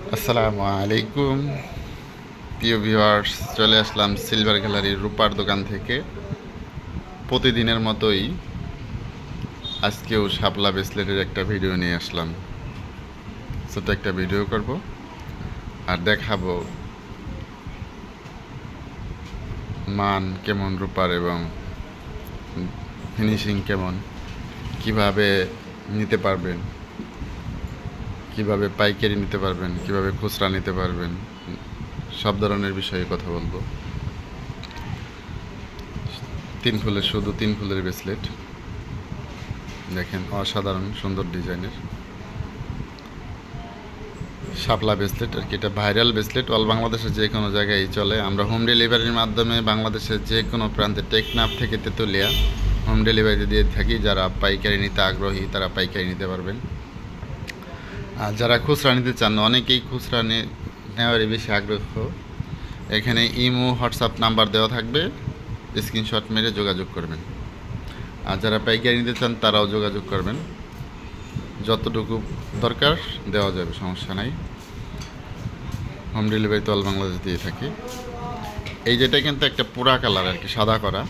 আসসালামু আলাইকুম প্রিয় ভিউয়ার্স, চলে আসলাম সিলভার গ্যালারির রূপার দোকান থেকে। প্রতিদিনের মতোই আজকেও শাপলা ব্রেসলেটের একটা ভিডিও নিয়ে আসলাম। ছোট একটা ভিডিও করব আর দেখাবো মান কেমন রূপার এবং ফিনিশিং কেমন, কিভাবে নিতে পারবেন, কিভাবে পাইকারি নিতে পারবেন, কিভাবে খুচরা নিতে পারবেন, সব ধরনের বিষয়ে কথা বলবো। শুধু তিন ফুলের ব্রেসলেট দেখেন, অসাধারণ সুন্দর ডিজাইনের শাপলা ব্রেসলেট আর কি। এটা ভাইরাল ব্রেসলেট, অল বাংলাদেশের যে কোনো জায়গায় চলে। আমরা হোম ডেলিভারির মাধ্যমে বাংলাদেশের যে কোনো প্রান্তে, টেকনাফ থেকে তেতুলিয়া, হোম ডেলিভারি দিয়ে থাকি। যারা পাইকারি নিতে আগ্রহী তারা পাইকারি নিতে পারবেন। আর যারা খুচরা নিতে চান, অনেকেই খুচরা নেওয়ারই বেশি আগ্রহ। এখানে ইমো হোয়াটসঅ্যাপ নাম্বার দেওয়া থাকবে, স্ক্রিনশট মেরে যোগাযোগ করবেন। আর যারা পাইকারি নিতে চান তারাও যোগাযোগ করবেন, যতটুকু দরকার দেওয়া যাবে, সমস্যা নাই। হোম ডেলিভারি তো অল বাংলাদেশ দিয়ে থাকি। এই যেটা কিন্তু একটা পুরা কালার আর কি, সাদা করা।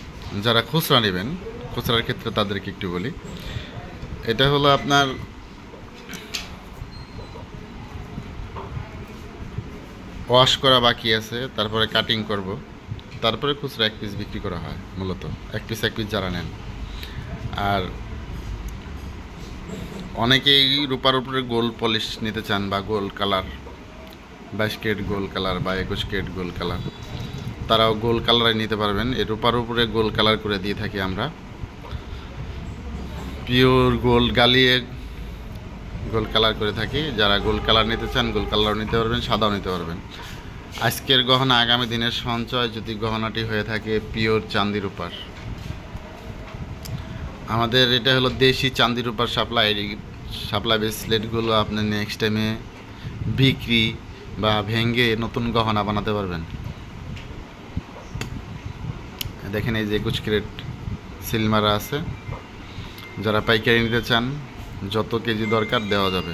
যারা খুচরা নেবেন, খুচরার ক্ষেত্রে তাদেরকে একটু বলি, এটা হলো আপনার ওয়াশ করা বাকি আছে, তারপরে কাটিং করব, তারপরে খুচরা এক পিস বিক্রি করা হয়। মূলত এক পিস যারা নেন। আর অনেকেই রূপার উপরে গোল্ড পলিশ নিতে চান, বা gold colour, 22 carat gold colour বা 21 ক্যারেট গোল্ড কালার, তারাও গোল্ড কালারে নিতে পারবেন। এই রূপার উপরে গোল্ড কালার করে দিয়ে থাকি আমরা। পিওর গোল্ড গালিয়ে গোল্ড কালার করে থাকি। যারা গোল্ড কালার নিতে চান গোল্ড কালারও নিতে পারবেন, সাদাও নিতে পারবেন। আজকের গহনা আগামী দিনের সঞ্চয়, যদি গহনাটি হয়ে থাকে পিওর চাঁদি রূপার। আমাদের এটা হলো দেশি চাঁদি রূপার শাপলা ব্রেসলেটগুলো আপনি নেক্সট টাইমে বিক্রি বা ভেঙে নতুন গহনা বানাতে পারবেন। দেখেন, এই যে 21 ক্যারেট সিলমারা আছে। যারা পাইকারি নিতে চান, যত কেজি দরকার দেওয়া যাবে।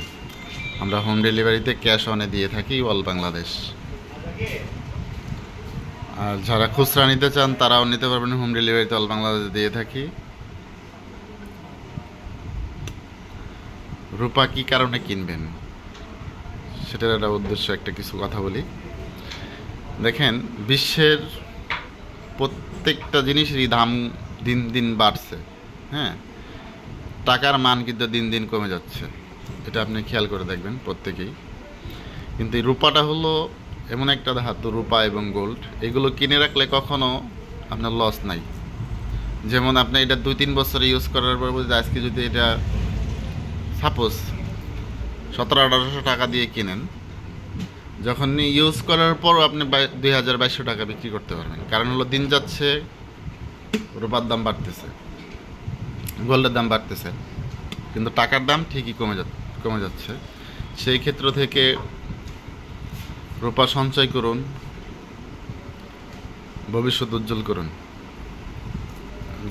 আমরা হোম ডেলিভারিতে ক্যাশ অনে দিয়ে থাকি অল বাংলাদেশ। আর যারা খুচরা নিতে চান তারাও নিতে পারবেন, হোম ডেলিভারিতে অল বাংলাদেশে দিয়ে থাকি। রূপা কী কারণে কিনবেন সেটার একটা উদ্দেশ্য, একটা কিছু কথা বলি। দেখেন, বিশ্বের প্রত্যেকটা জিনিসেরই দাম দিন দিন বাড়ছে। হ্যাঁ, টাকার মান কিন্তু দিন দিন কমে যাচ্ছে, এটা আপনি খেয়াল করে দেখবেন প্রত্যেকেই। কিন্তু এই রূপাটা হলো এমন একটা ধাতু, রূপা এবং গোল্ড, এগুলো কিনে রাখলে কখনো আপনার লস নাই। যেমন আপনি এটা 2-3 বছর ইউজ করার পর আজকে যদি এটা সাপোজ 1700-1800 টাকা দিয়ে কিনেন, যখন ইউজ করার পর আপনি 2000-2200 টাকা বিক্রি করতে পারবেন। কারণ হলো দিন যাচ্ছে, রূপার দাম বাড়তেছে, গোল্ডের দাম বাড়তেছে, কিন্তু টাকার দাম ঠিকই কমে যাচ্ছে। সেই ক্ষেত্র থেকে রূপা সঞ্চয় করুন, ভবিষ্যৎ উজ্জ্বল করুন।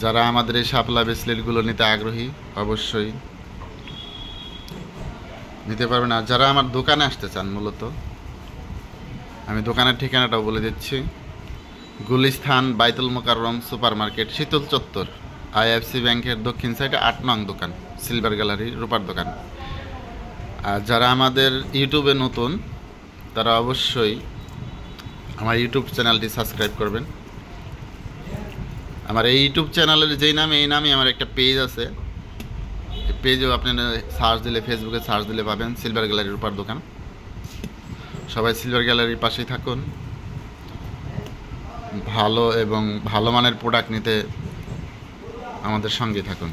যারা আমাদের এই শাপলা ব্রেসলেটগুলো নিতে আগ্রহী অবশ্যই নিতে পারবেন। আর যারা আমার দোকানে আসতে চান, মূলত আমি দোকানের ঠিকানাটাও বলে দিচ্ছি। গুলিস্তান বাইতুল মোকাররম সুপার মার্কেট, শীতল চত্বর, আইএফসি ব্যাংকের দক্ষিণ সাইডে 8 নং দোকান, সিলভার গ্যালারি রূপার দোকান। আর যারা আমাদের ইউটিউবে নতুন, তারা অবশ্যই আমার ইউটিউব চ্যানেলটি সাবস্ক্রাইব করবেন। আমার এই ইউটিউব চ্যানেলের যেই নামে, এই নামে আমার একটা পেজ আছে। এই পেজেও আপনারা সার্চ দিলে, ফেসবুকে সার্চ দিলে পাবেন সিলভার গ্যালারি রূপার দোকান। সবাই সিলভার গ্যালারির পাশেই থাকুন, ভালো এবং ভালো মানের প্রোডাক্ট নিতে আমাদের সঙ্গে থাকুন।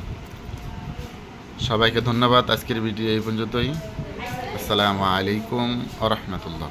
সবাইকে ধন্যবাদ। আজকের ভিডিও এই পর্যন্তই। আসসালামু আলাইকুম ওয়া রাহমাতুল্লাহ।